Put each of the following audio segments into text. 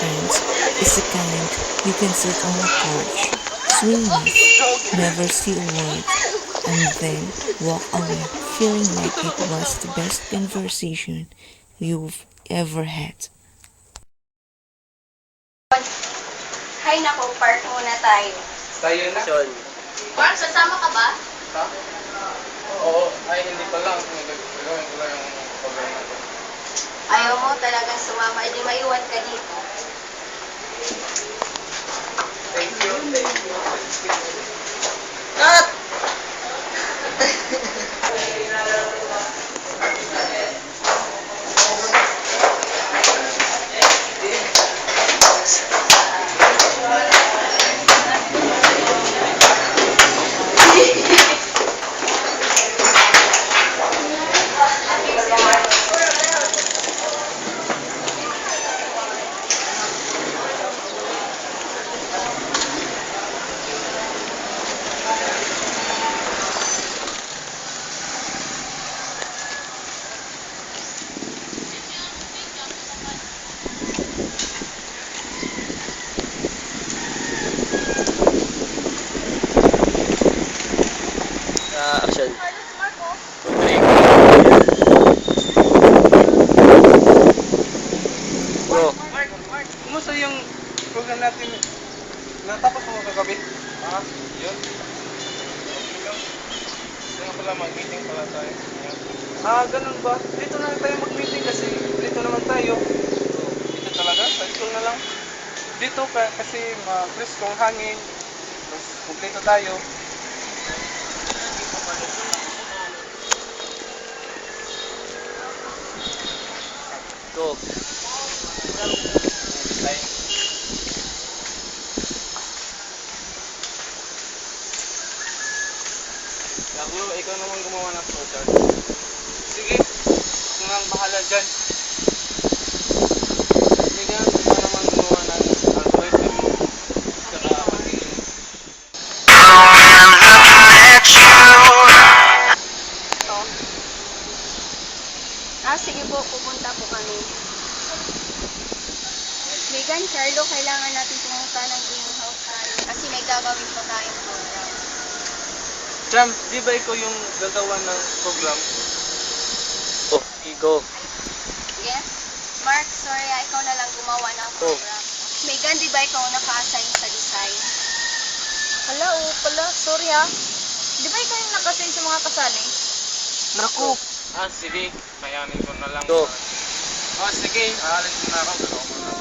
friends is the kind you can sit on a couch, swing with, never say a word, and then walk away feeling like it was the best conversation you've ever had. Hay nako, park muna tayo. Tayo na. Sean. Mark, sasama ka ba? Ha? Oo. Ay, hindi pa lang. Gagawin ko lang yung programa ko. Ayaw mo talagang sumama, edi maiwan ka dito. Thank you. Thank you. Cut! Action. Bro. Mark, kumusta yung program natin? Natapos mo kagabi? Ha? Yun? Okay lang. Kaya nga pala, mag-meeting pala tayo. Ayan. Ganun ba? Dito na lang tayo mag-meeting kasi dito naman tayo. Dito talaga? Sa school na lang? Dito kasi ma-preskong hangin. Tapos kumpleto tayo. Go. Laglo, ikaw naman gumawa ng flowchart. Sige, ako nga ang bahala dyan. Sige, ikaw naman gumawa ng algorithm mo. Saka pati... Sige po, pupunta po kami. Megan, Carlo, kailangan natin pumunta ng greenhouse kasi may gagawin pa tayong program. Jam, di ba ikaw yung gagawa ng program? Oh, go. Yes? Mark, sorry, ikaw na lang gumawa ng program. Megan, di ba ikaw naka-assign sa design? Hala, oo pala. Sorry ha. Di ba ikaw yung nakasin sa mga kasali? Naku! Sige. Kayanin ko na lang. Go. Sige. Aalis mo na ako. Gagawa ko na.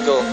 Go.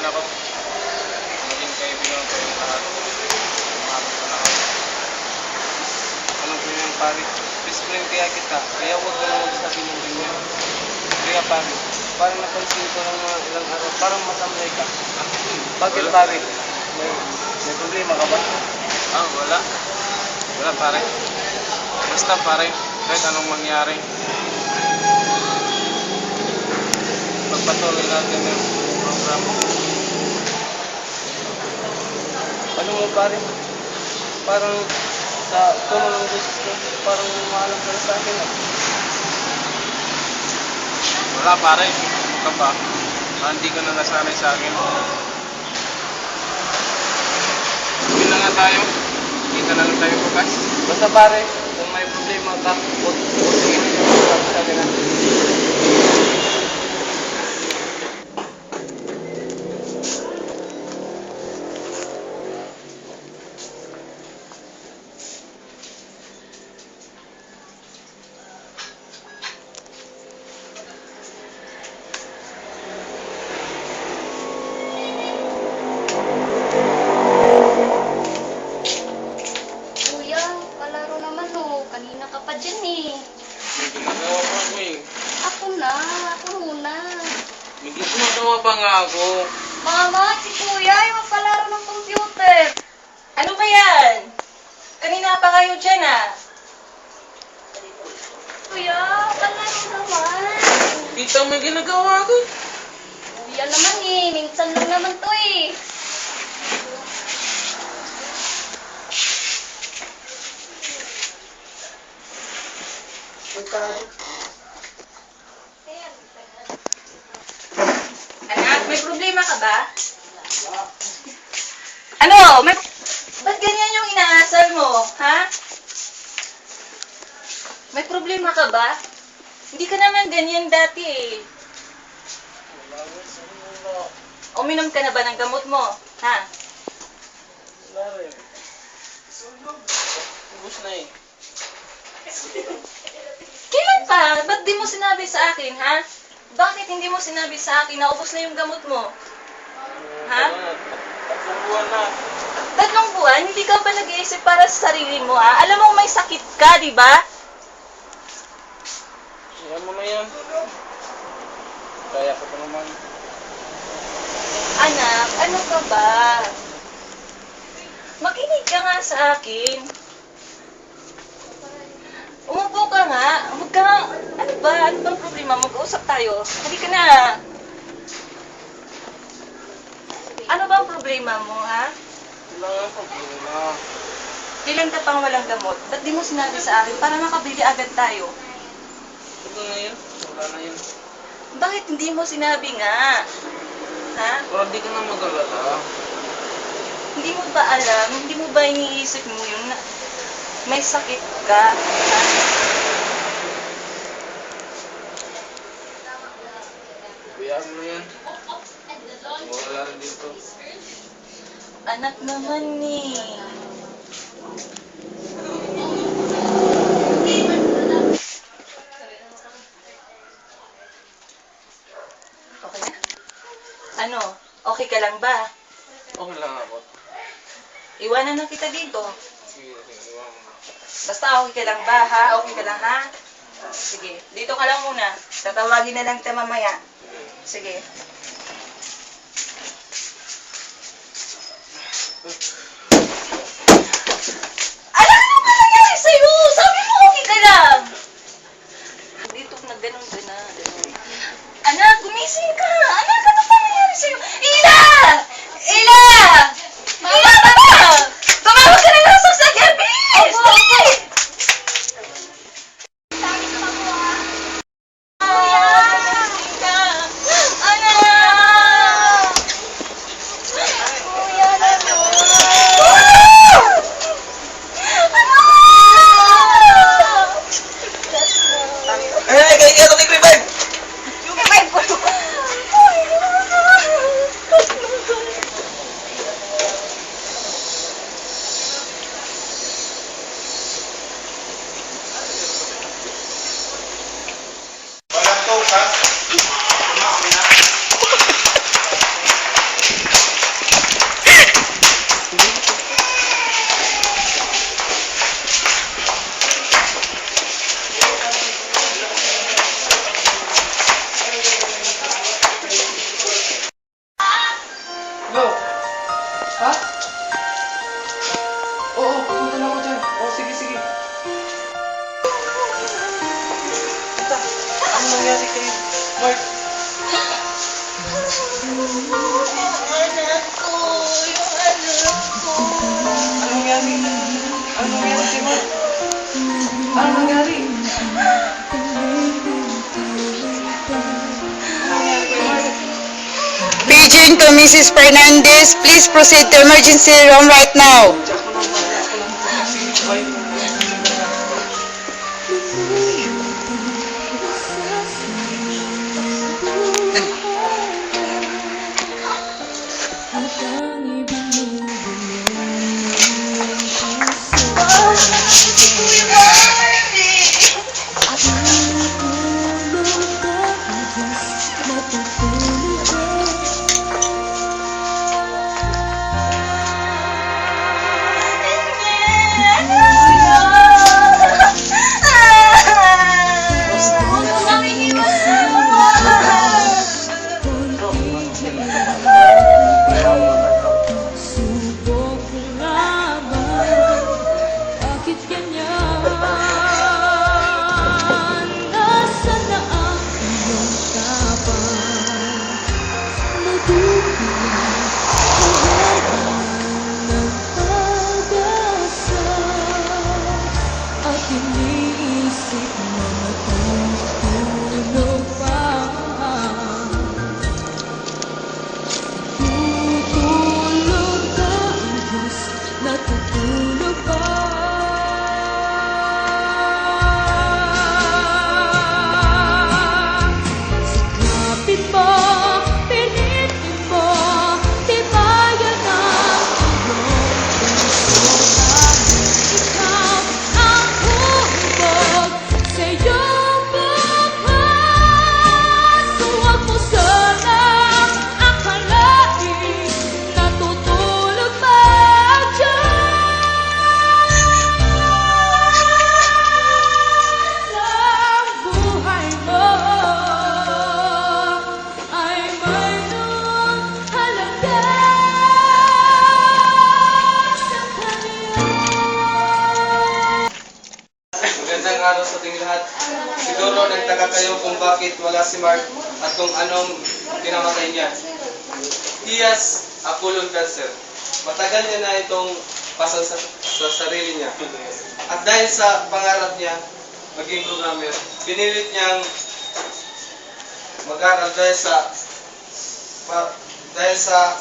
ako. Maging kaibigan ko yung lahat. Umabot ko na ako. Alam ko yun, pare. Best friend kaya kita. Kaya huwag ka na magsabi ng ganyan. Kaya pare, parang napansin ko ng mga ilang araw, parang matamlay ka. Bakit pare? May problema ka ba? Wala. Wala pare. Basta pare, kahit anong mangyari. Pagpatuloy natin yung program. Ano mo pare? Parang sa tono ng gusto ko, parang maalam ka na sa akin. Wala pare, ano ka ba? Hindi ka na nasanay sa akin. Hindi na nga tayo. Kita na lang tayo bukas. Basta pare, kung may problema ka, huwag sige. Sa akin na. Kuya, palaro naman oh. Kanina ka pa dyan eh. May ginagawa pa ako eh. Ako na, ako muna. May ginagawa pa nga ako. Mama, si kuya ay magpalaro ng computer. Ano ba yan? Kanina pa kayo dyan ah. Kuya, palaro naman. Kita may ginagawa ako. Kuya naman eh, minsan lang naman to eh. Anak, may problema ka ba? Ano? Ba't ganyan yung inaasal mo, ha? May problema ka ba? Hindi ka naman ganyan dati eh. Uminom ka na ba ng gamot mo, ha? Wala rin. Ubus na eh. Kailan pa? Ba't di mo sinabi sa akin, ha? Bakit hindi mo sinabi sa akin na ubos na yung gamot mo? Ha? Tatlong buwan na. 3 buwan? Hindi ka ba nag-iisip para sa sarili mo, ha? Alam mo may sakit ka, di ba? Kaya mo na yan. Kaya ko pa naman. Anak, ano ka ba? Makinig ka nga sa akin. Umupo ka nga. Huwag ka nga. Ano ba? Ano bang problema? Mag-uusap tayo. Halika na. Ano bang problema mo, ha? Wala nga problema. Kailan ka pang walang gamot? Ba't di mo sinabi sa akin para makabili agad tayo? Wala na yun. Wala na yun. Bakit hindi mo sinabi nga? Ha? Pero di ka na mag-alala. Hindi mo ba alam? Hindi mo ba iniisip mo yun na may sakit ka? Ha? Kaya mo na yan. Wala rin dito. Anak naman eh. Okay na? Ano? Okay ka lang ba? Okay lang ako. Iwanan na kita dito. Sige, iwan mo na. Basta okay ka lang ba, ha? Okay ka lang, ha? Sige, dito ka lang muna. Tatawagin na lang kita mamaya. Sige. Alam ano ba nangyari sa'yo? Sabi mo okay ka lang. Dito na ganun ka na. Ganun. Anak, gumising ka. Anak, ano ba nangyari sa'yo? Ila! Ila! Ila, baba! Tumawag ka na lang sa gabi! Dali! Walang focus. Ano nangyari kay Mark? Anak ko, yung anak ko. Ano nangyari? Ano nangyari kay Mark? Ano nangyari? Ano nangyari kay Mark? Paging to Mrs. Fernandez, please proceed to emergency room right now. Ako lang kasi buhay. Magandang araw sa ating lahat. Siguro nagtaka kayo kung bakit wala si Mark at kung anong kinamatay niya. He has a colon cancer. Matagal niya na itong pasal sa sarili niya. At dahil sa pangarap niya, maging programmer, pinilit niyang mag-aral dahil sa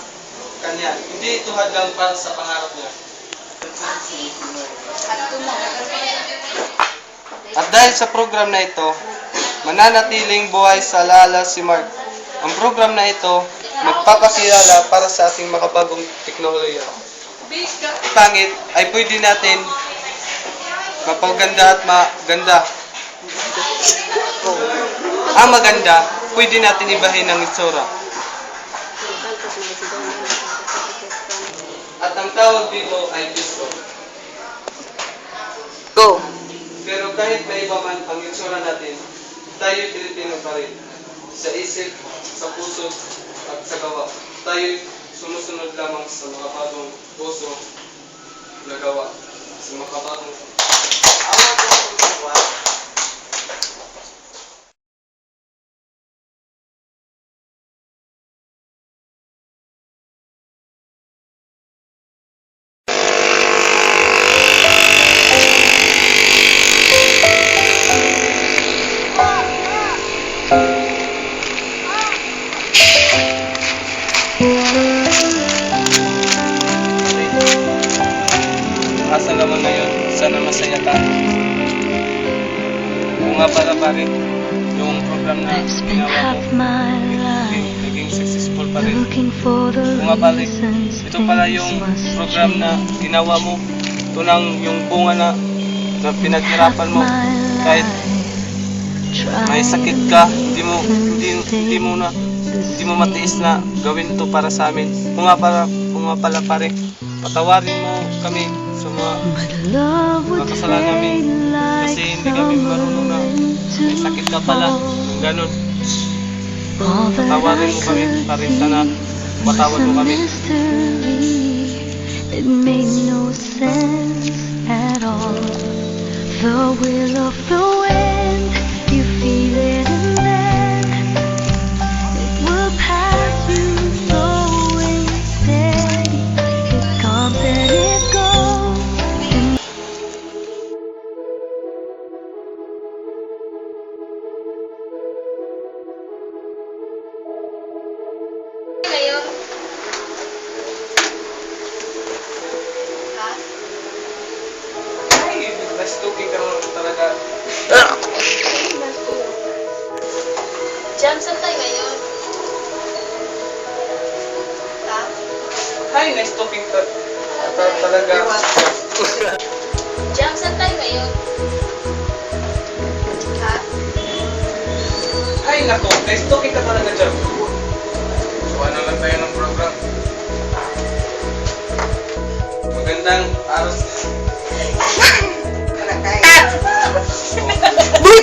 kanya. Hindi ito hadlang para sa pangarap niya. At dahil sa program na ito, mananatiling buhay sa alaala si Mark. Ang program na ito, magpapakilala para sa ating makabagong teknolohiya. Pangit ay pwede natin mapaganda at maganda. Ang maganda, pwede natin ibahin ng itsura. At ang tawag dito ay gusto. Go. Pero kahit may iba man ang itsura natin, tayo Pilipino pa rin. Sa isip, sa puso, at sa gawa. Tayo sumusunod lamang sa mga bagong puso na gawa. Sa mga bagong asa naman ngayon, sana masaya ka. Kung nga pala pare, yung program na ginawa mo, naging successful pa rin. Kung nga pare, ito pala yung program na ginawa mo. Ito lang yung bunga na pinaghirapan mo. Kahit may sakit ka, hindi mo matiis na gawin ito para sa amin. Kung nga pala pare, patawarin mo kami sa mga kasalanan namin kasi hindi kami marunong na may sakit ka pala, ganun. Patawarin mo kami, pare, sana patawad mo kami. It made no sense at all. The will of the wind, you feel it in Jam, saan tayo ngayon? Ha? Hi, nice talking to. Talaga. Jam, saan tayo ngayon? Ha? Hi, nako. Nice talking ka talaga, Jam. So, ano lang tayo ng program? Magandang araw. Boy,